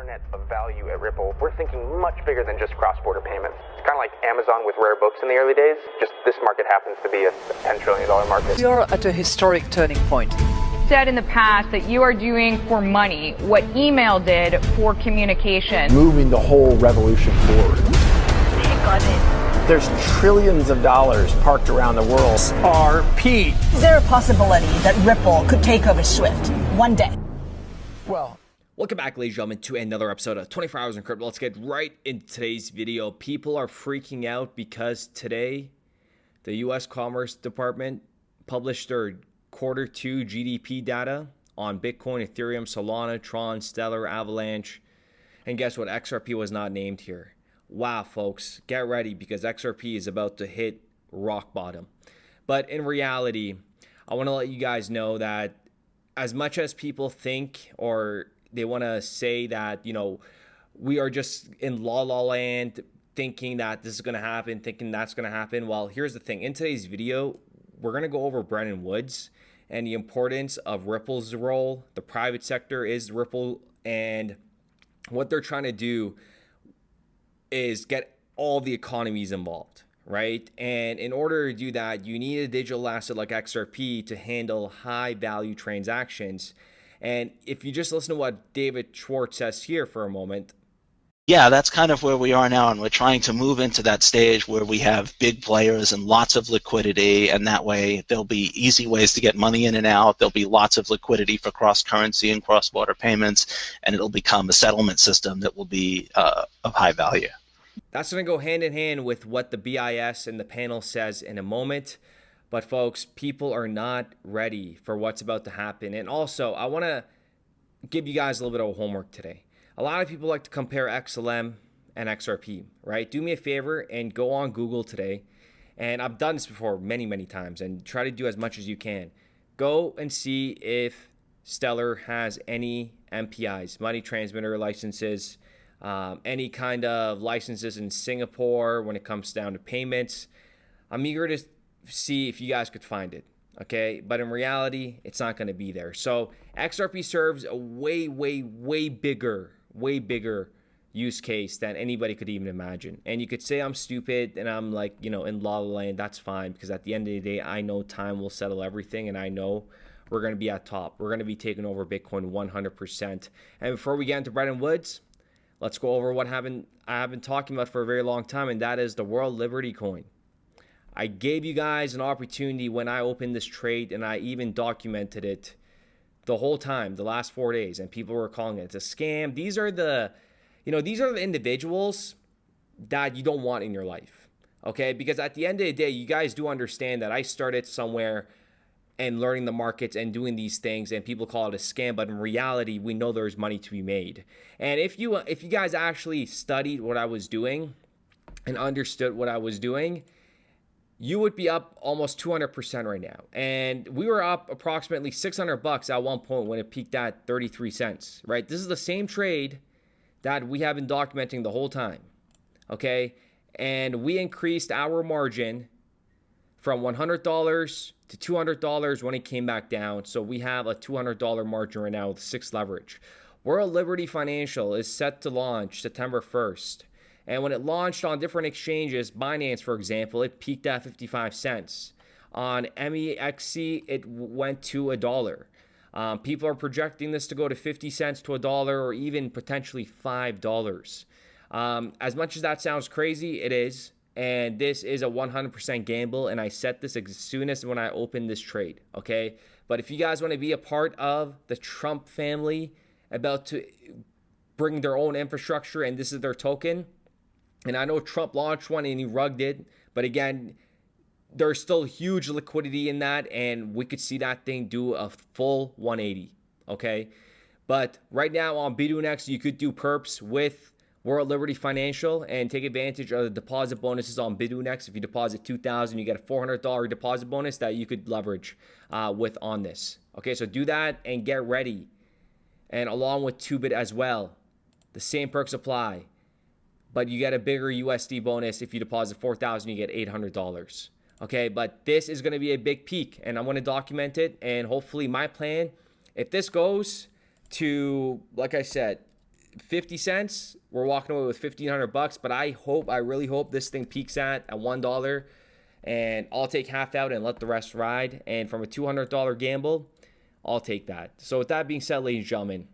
internet of value at Ripple, we're thinking much bigger than just cross-border payments. It's kind of like Amazon with rare books in the early days, just this market happens to be a $10 trillion market. We are at a historic turning point. Said in the past that you are doing for money what email did for communication. Moving the whole revolution forward. Take on it. There's trillions of dollars parked around the world. XRP. Is there a possibility that Ripple could take over Swift one day? Well, welcome back, ladies and gentlemen, to another episode of 24 Hours in Crypto. Let's get right into today's video. People are freaking out because today the U.S. Commerce Department published their quarter 2 GDP data on Bitcoin, Ethereum, Solana, Tron, Stellar, Avalanche. And guess what? XRP was not named here. Wow, folks, get ready because XRP is about to hit rock bottom. But in reality, I want to let you guys know that as much as people think or they want to say that, you know, we are just in la la land thinking that this is going to happen, thinking that's going to happen. Well, here's the thing. In today's video, we're going to go over Bretton Woods and the importance of Ripple's role. The private sector is Ripple, and what they're trying to do is get all the economies involved, right? And in order to do that, you need a digital asset like XRP to handle high value transactions. And if you just listen to what David Schwartz says here for a moment. Yeah, that's kind of where we are now, and we're trying to move into that stage where we have big players and lots of liquidity, and that way there'll be easy ways to get money in and out. There'll be lots of liquidity for cross-currency and cross-border payments, and it'll become a settlement system that will be of high value. That's going to go hand in hand with what the BIS and the panel says in a moment. But folks, people are not ready for what's about to happen. And also, I want to give you guys a little bit of homework today. A lot of people like to compare XLM and XRP, right? Do me a favor and go on Google today. And I've done this before many, many times, and try to do as much as you can. Go and see if Stellar has any MPIs, money transmitter licenses, any kind of licenses in Singapore when it comes down to payments. I'm eager to see if you guys could find it, okay? But in reality, it's not going to be there. So XRP serves a way bigger use case than anybody could even imagine. And you could say I'm stupid and I'm like, you know, in la la land. That's fine, because at the end of the day, I know time will settle everything, and I know we're going to be at top. We're going to be taking over Bitcoin 100%. And before we get into Bretton Woods, let's go over what I have been talking about for a very long time, and that is the World Liberty coin. I gave you guys an opportunity when I opened this trade, and I even documented it the whole time, the last 4 days, and people were calling it a scam. These are the individuals that you don't want in your life, okay? Because at the end of the day, you guys do understand that I started somewhere and learning the markets and doing these things, and people call it a scam, but in reality, we know there's money to be made. And if you guys actually studied what I was doing and understood what I was doing, you would be up almost 200% right now. And we were up approximately $600 at one point when it peaked at 33 cents, right? This is the same trade that we have been documenting the whole time, okay? And we increased our margin from $100 to $200 when it came back down. So we have a $200 margin right now with 6 leverage. World Liberty Financial is set to launch September 1st. And when it launched on different exchanges, Binance, for example, it peaked at 55 cents. On MEXC, it went to $1. People are projecting this to go to 50 cents to $1 or even potentially $5. As much as that sounds crazy, it is. And this is a 100% gamble, and I set this as soon as when I opened this trade, okay? But if you guys want to be a part of the Trump family about to bring their own infrastructure, and this is their token, and I know Trump launched one and he rugged it, but again, there's still huge liquidity in that, and we could see that thing do a full 180, okay? But right now on Bitunix, you could do perps with World Liberty Financial and take advantage of the deposit bonuses on Bitunix. If you deposit $2,000, you get a $400 deposit bonus that you could leverage with on this. Okay, so do that and get ready. And along with 2bit as well, the same perks apply, but you get a bigger USD bonus. If you deposit $4,000, you get $800. Okay, but this is going to be a big peak, and I'm going to document it. And hopefully, my plan, if this goes to, like I said, 50 cents, we're walking away with $1,500. But I really hope this thing peaks at $1, and I'll take half out and let the rest ride. And from a $200 gamble, I'll take that. So with that being said, ladies and gentlemen,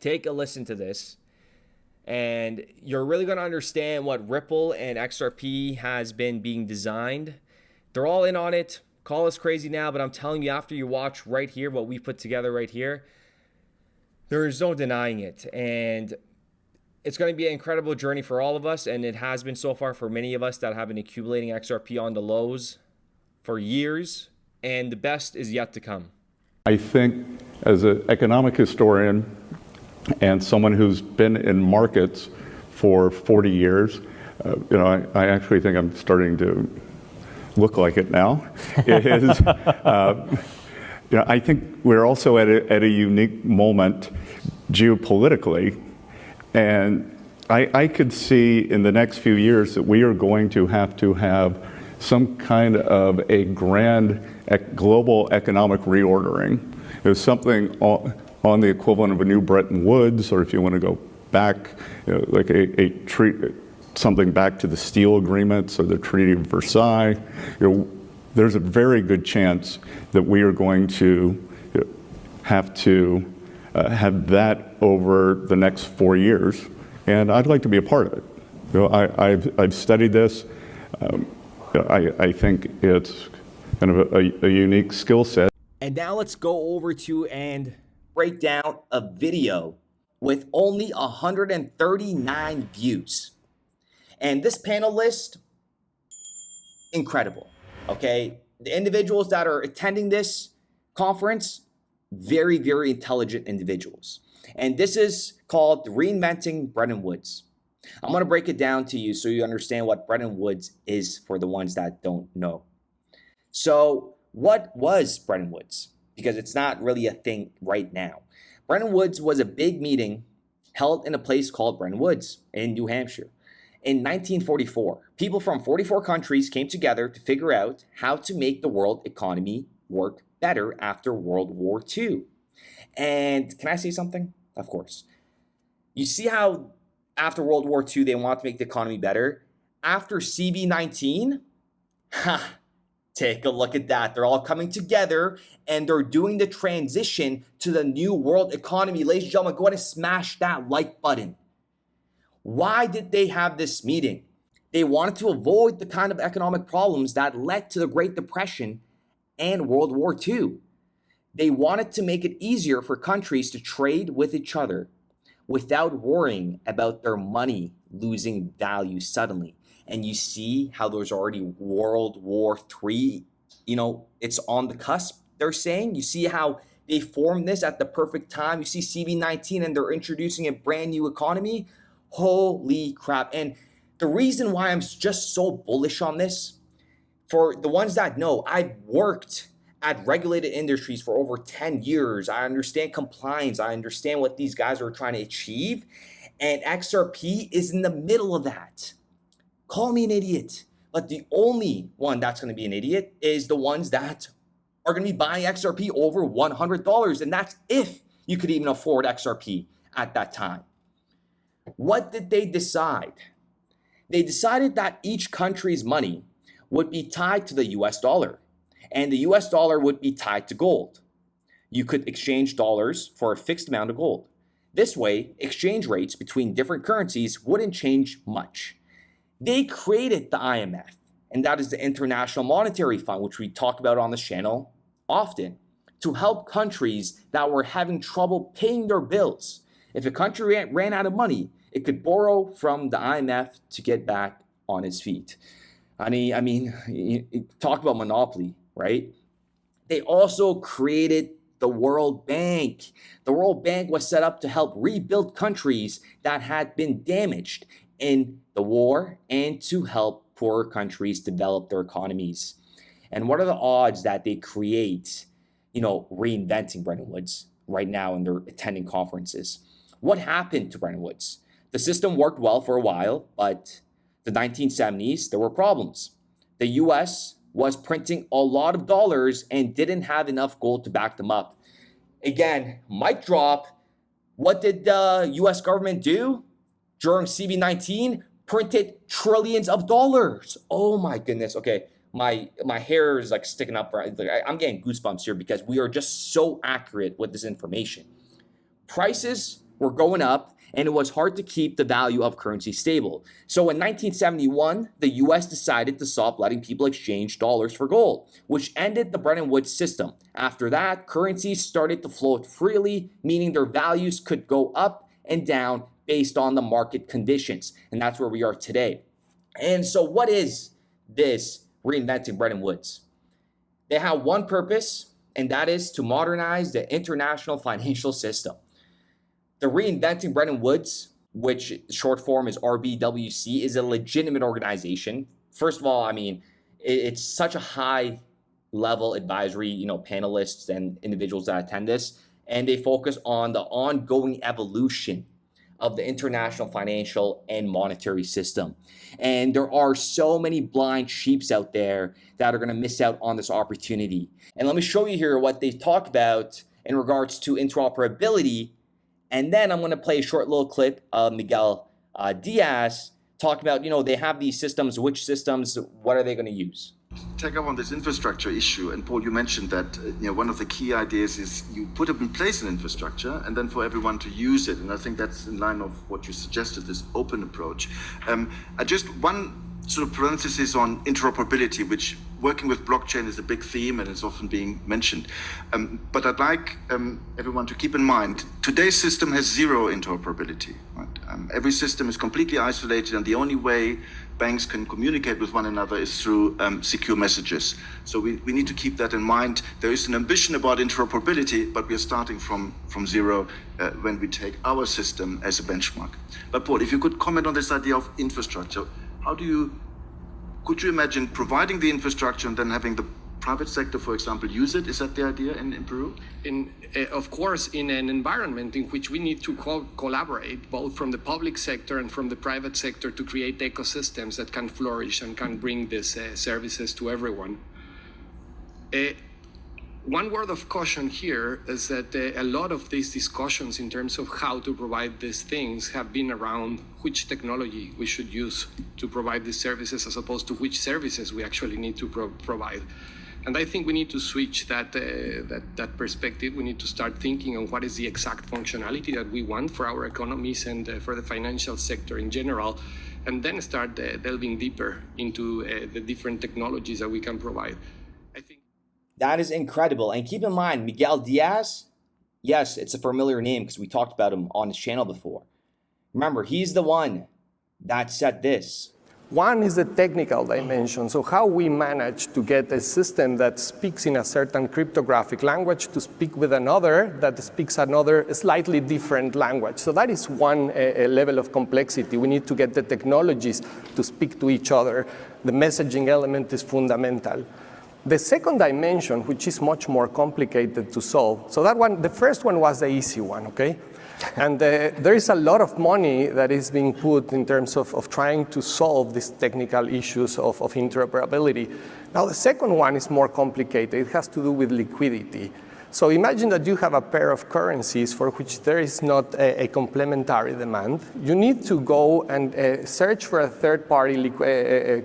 take a listen to this, and you're really going to understand what Ripple and XRP has been being designed. They're all in on it. Call us crazy now, but I'm telling you, after you watch right here, what we put together right here, there is no denying it. And it's going to be an incredible journey for all of us, and it has been so far for many of us that have been accumulating XRP on the lows for years, and the best is yet to come. I think as an economic historian and someone who's been in markets for 40 years, I actually think I'm starting to look like it now. I think we're also at a unique moment geopolitically, and I could see in the next few years that we are going to have some kind of a grand global economic reordering. There's something on the equivalent of a new Bretton Woods, or if you want to go back, like something back to the steel agreements or the Treaty of Versailles. There's a very good chance that we are going to have to have that over the next 4 years, and I'd like to be a part of it. I've studied this. I think it's kind of a unique skill set. And now let's go over to and break down a video with only 139 views. And this panel list, incredible, okay? The individuals that are attending this conference, very, very intelligent individuals. And this is called Reinventing Bretton Woods. I'm going to break it down to you so you understand what Bretton Woods is for the ones that don't know. So what was Bretton Woods? Because it's not really a thing right now. Bretton Woods was a big meeting held in a place called Bretton Woods in New Hampshire. In 1944, people from 44 countries came together to figure out how to make the world economy work better after World War II. And can I say something? Of course. You see how after World War II, they want to make the economy better? After CV-19, take a look at that. They're all coming together and they're doing the transition to the new world economy. Ladies and gentlemen, go ahead and smash that like button. Why did they have this meeting? They wanted to avoid the kind of economic problems that led to the Great Depression and World War II. They wanted to make it easier for countries to trade with each other without worrying about their money losing value suddenly. And you see how there's already World War III, it's on the cusp, they're saying. You see how they formed this at the perfect time. You see CV-19 and they're introducing a brand new economy. Holy crap. And the reason why I'm just so bullish on this, for the ones that know, I've worked at regulated industries for over 10 years. I understand compliance. I understand what these guys are trying to achieve. And XRP is in the middle of that. Call me an idiot. But the only one that's going to be an idiot is the ones that are going to be buying XRP over $100. And that's if you could even afford XRP at that time. What did they decide? They decided that each country's money would be tied to the US dollar, and the US dollar would be tied to gold. You could exchange dollars for a fixed amount of gold. This way, exchange rates between different currencies wouldn't change much. They created the IMF, and that is the International Monetary Fund, which we talk about on this channel often, to help countries that were having trouble paying their bills. If a country ran out of money, it could borrow from the IMF to get back on its feet. I mean, talk about monopoly, right? They also created the World Bank. The World Bank was set up to help rebuild countries that had been damaged in the war and to help poorer countries develop their economies. And what are the odds that they create, reinventing Bretton Woods right now and they're attending conferences? What happened to Bretton Woods? The system worked well for a while, but the 1970s, there were problems. The US was printing a lot of dollars and didn't have enough gold to back them up. Again, mic drop, What did the US government do during CB19? Printed trillions of dollars. Oh my goodness. Okay, my hair is like sticking up. I'm getting goosebumps here because we are just so accurate with this information. Prices were going up, and it was hard to keep the value of currency stable. So in 1971, the US decided to stop letting people exchange dollars for gold, which ended the Bretton Woods system. After that, currencies started to float freely, meaning their values could go up and down based on the market conditions. And that's where we are today. And so what is this reinventing Bretton Woods? They have one purpose, and that is to modernize the international financial system. The Reinventing Bretton Woods, which short form is RBWC, is a legitimate organization. First of all, I mean, it's such a high level advisory, panelists and individuals that attend this, and they focus on the ongoing evolution of the international financial and monetary system. And there are so many blind sheeps out there that are going to miss out on this opportunity. And let me show you here what they talk about in regards to interoperability. And then I'm going to play a short little clip of Miguel Diaz talk about, they have these systems, which systems, what are they going to use? Take up on this infrastructure issue, and Paul, you mentioned that one of the key ideas is you put in place an infrastructure and then for everyone to use it, and I think that's in line of what you suggested, this open approach. I just one sort of parenthesis on interoperability, which working with blockchain is a big theme and it's often being mentioned. But I'd like everyone to keep in mind, today's system has zero interoperability. Right? Every system is completely isolated, and the only way banks can communicate with one another is through secure messages. So we need to keep that in mind. There is an ambition about interoperability, but we are starting from zero when we take our system as a benchmark. But Paul, if you could comment on this idea of infrastructure, could you imagine providing the infrastructure and then having the private sector, for example, use it? Is that the idea in Peru? Of course, in an environment in which we need to collaborate, both from the public sector and from the private sector, to create ecosystems that can flourish and can bring these services to everyone. One word of caution here is that a lot of these discussions in terms of how to provide these things have been around which technology we should use to provide these services as opposed to which services we actually need to provide. And I think we need to switch that perspective. We need to start thinking on what is the exact functionality that we want for our economies and for the financial sector in general, and then start delving deeper into the different technologies that we can provide. I think that is incredible. And keep in mind, Miguel Diaz, yes, it's a familiar name because we talked about him on his channel before. Remember, he's the one that said this. One is the technical dimension, so how we manage to get a system that speaks in a certain cryptographic language to speak with another that speaks another slightly different language. So that is one level of complexity. We need to get the technologies to speak to each other. The messaging element is fundamental. The second dimension, which is much more complicated to solve, so that one, the first one was the easy one, okay? And there is a lot of money that is being put in terms of trying to solve these technical issues of interoperability. Now, the second one is more complicated. It has to do with liquidity. So imagine that you have a pair of currencies for which there is not a complementary demand. You need to go and search for a third-party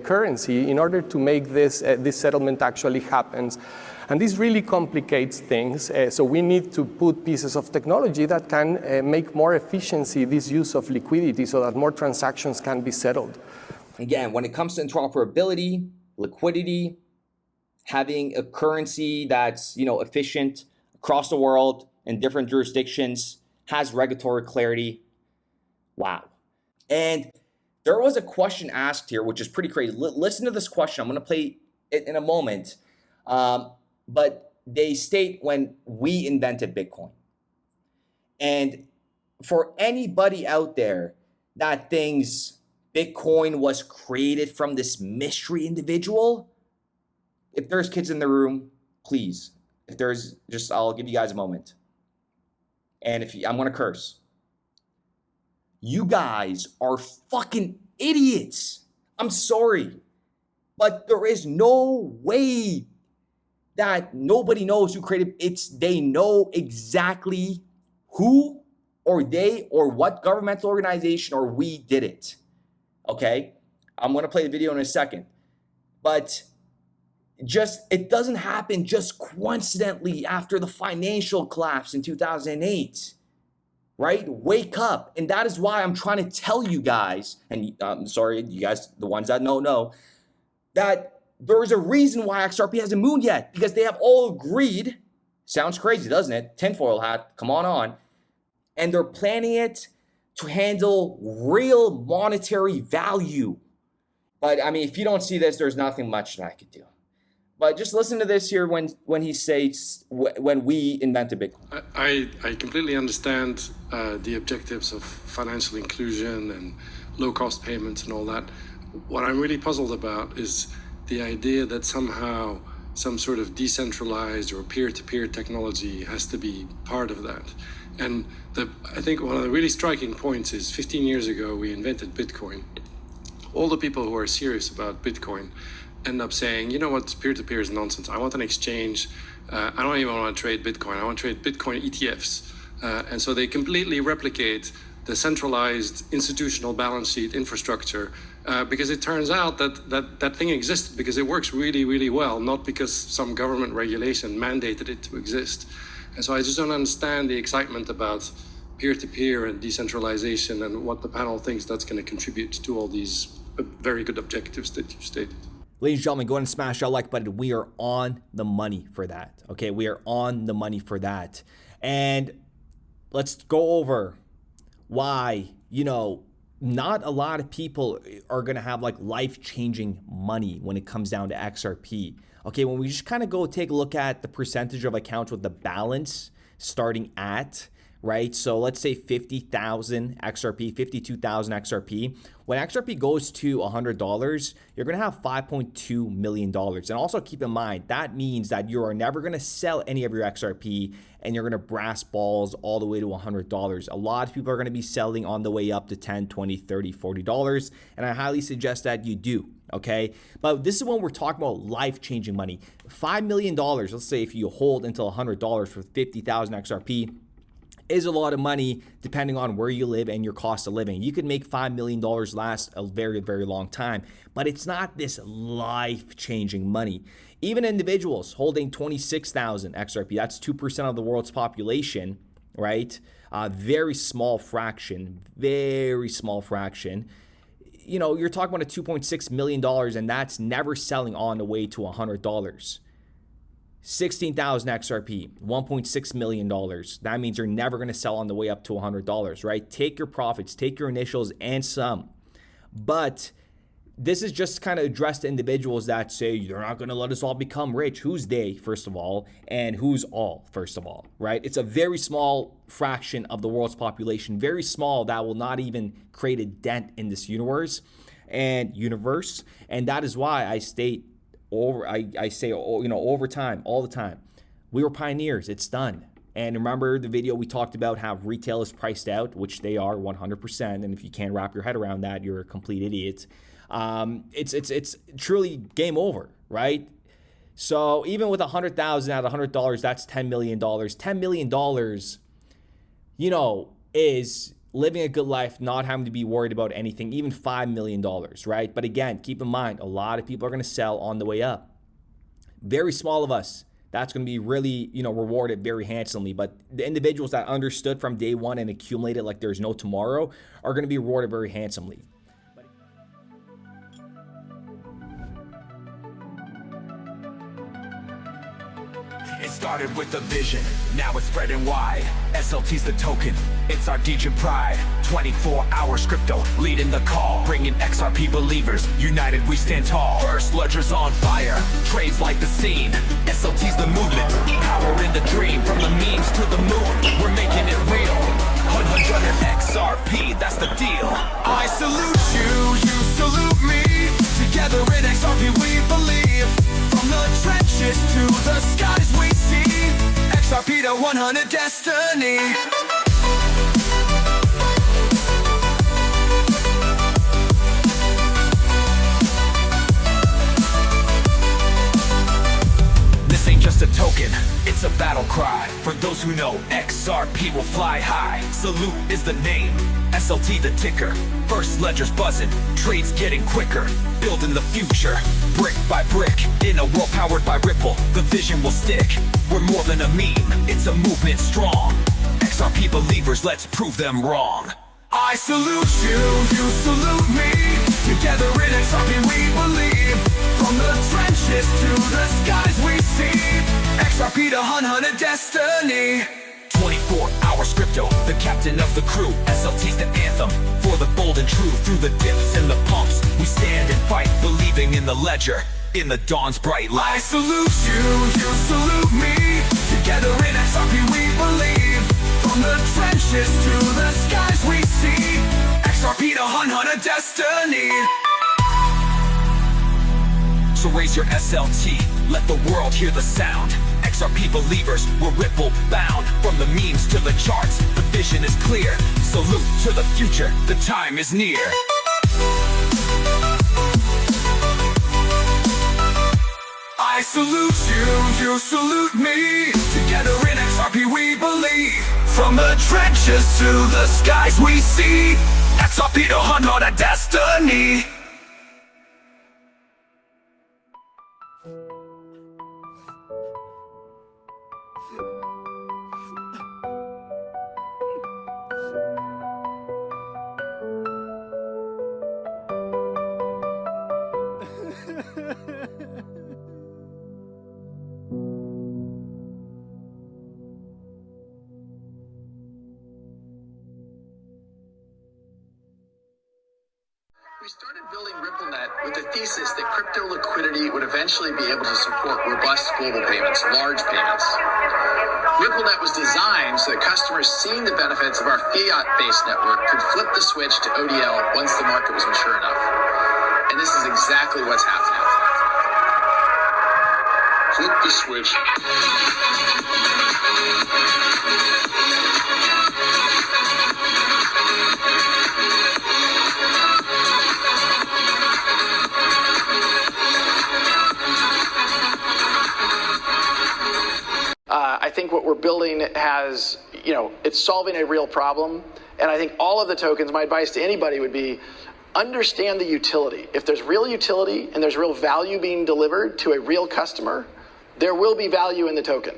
currency in order to make this settlement actually happens. And this really complicates things, so we need to put pieces of technology that can make more efficiency this use of liquidity so that more transactions can be settled. Again, when it comes to interoperability, liquidity, having a currency that's efficient across the world in different jurisdictions, has regulatory clarity, wow. And there was a question asked here, which is pretty crazy. Listen to this question. I'm going to play it in a moment. But they state when we invented Bitcoin. And for anybody out there that thinks Bitcoin was created from this mystery individual, if there's kids in the room, please, if there's I'll give you guys a moment. And I'm going to curse. You guys are fucking idiots. I'm sorry. But there is no way that nobody knows who created it. They know exactly who or they or what governmental organization or we did it. Okay? I'm going to play the video in a second. But it doesn't happen just coincidentally after the financial collapse in 2008. Right? Wake up. And that is why I'm trying to tell you guys, and I'm sorry, you guys, the ones that know, that there is a reason why XRP hasn't moved yet, because they have all agreed. Sounds crazy, doesn't it? Tinfoil hat, come on. And they're planning it to handle real monetary value. But I mean, if you don't see this, there's nothing much that I could do. But just listen to this here when he says, when we invented Bitcoin. I completely understand the objectives of financial inclusion and low-cost payments and all that. What I'm really puzzled about is the idea that somehow some sort of decentralized or peer-to-peer technology has to be part of that. And I think one of the really striking points is 15 years ago, we invented Bitcoin. All the people who are serious about Bitcoin end up saying, you know what, peer-to-peer is nonsense. I want an exchange. I don't even want to trade Bitcoin. I want to trade Bitcoin ETFs. And so they completely replicate the centralized institutional balance sheet infrastructure because it turns out that thing existed because it works really, really well, not because some government regulation mandated it to exist. And so I just don't understand the excitement about peer-to-peer and decentralization and what the panel thinks that's going to contribute to all these very good objectives that you stated. Ladies and gentlemen, go ahead and smash that like button. We are on the money for that. Okay, we are on the money for that. And let's go over why, not a lot of people are going to have like life-changing money when it comes down to XRP. Okay, when we just kind of go take a look at the percentage of accounts with the balance starting at, right? So let's say 50,000 XRP, 52,000 XRP. When XRP goes to $100, you're going to have $5.2 million. And also keep in mind, that means that you are never going to sell any of your XRP and you're going to brass balls all the way to $100. A lot of people are going to be selling on the way up to $10, $20, $30, $40. And I highly suggest that you do. Okay, but this is when we're talking about life-changing money. $5 million, let's say if you hold until $100 for 50,000 XRP, is a lot of money depending on where you live and your cost of living. You could make $5 million last a very, very long time, but it's not this life-changing money. Even individuals holding 26,000 XRP, that's 2% of the world's population, right? Very small fraction, very small fraction. You're talking about a $2.6 million, and that's never selling on the way to $100. 16,000 XRP, $1.6 million. That means you're never going to sell on the way up to $100, right? Take your profits, take your initials and some. But this is just kind of addressed to individuals that say, you're not going to let us all become rich. Who's they, first of all, and who's all, first of all, right? It's a very small fraction of the world's population, very small, that will not even create a dent in this universe. And that is why I state I say over time, all the time, we were pioneers. It's done. And remember the video we talked about how retail is priced out, which they are 100%. And if you can't wrap your head around that, you're a complete idiot. It's truly game over, right? So even with 100,000 at $100, that's $10 million. $10 million, is living a good life, not having to be worried about anything, even $5 million, right? But again, keep in mind, a lot of people are going to sell on the way up. Very small of us, that's going to be really, rewarded very handsomely. But the individuals that understood from day one and accumulated like there's no tomorrow are going to be rewarded very handsomely. It started with a vision, now it's spreading wide. SLT's the token, it's our DJ pride. 24 hours crypto, leading the call. Bringing XRP believers, united we stand tall. First ledger's on fire, trades like the scene. SLT's the movement, power in the dream. From the memes to the moon, we're making it real. 100 XRP, that's the deal. I salute you, you salute me. Together in XRP we believe. From the trenches to the skies we see. XRP to 100 destiny. This ain't just a token, it's a battle cry. For those who know XRP XRP will fly high. Salute is the name, SLT the ticker. First ledger's buzzing, trades getting quicker. Building the future, brick by brick. In a world powered by Ripple, the vision will stick. We're more than a meme, it's a movement strong. XRP believers, let's prove them wrong. I salute you, you salute me. Together in XRP we believe. From the trenches to the skies we see. XRP the hunt of destiny. 24 hours crypto, the captain of the crew. SLT's the anthem for the bold and true. Through the dips and the pumps, we stand and fight, believing in the ledger, in the dawn's bright light. I salute you, you salute me. Together in XRP we believe. From the trenches to the skies we see. XRP the hunt of destiny. So raise your SLT, let the world hear the sound. XRP believers, we're Ripple bound. From the memes to the charts, the vision is clear. Salute to the future, the time is near. I salute you, you salute me. Together in XRP we believe. From the trenches to the skies we see. XRP the hunt of destiny. We started building RippleNet with the thesis that crypto liquidity would eventually be able to support robust global payments, large payments. RippleNet was designed so that customers seeing the benefits of our fiat-based network could flip the switch to ODL once the market was mature enough. And this is exactly what's happening. Flip the switch. I think what we're building has, it's solving a real problem. And I think all of the tokens, my advice to anybody would be, understand the utility. If there's real utility and there's real value being delivered to a real customer, there will be value in the token.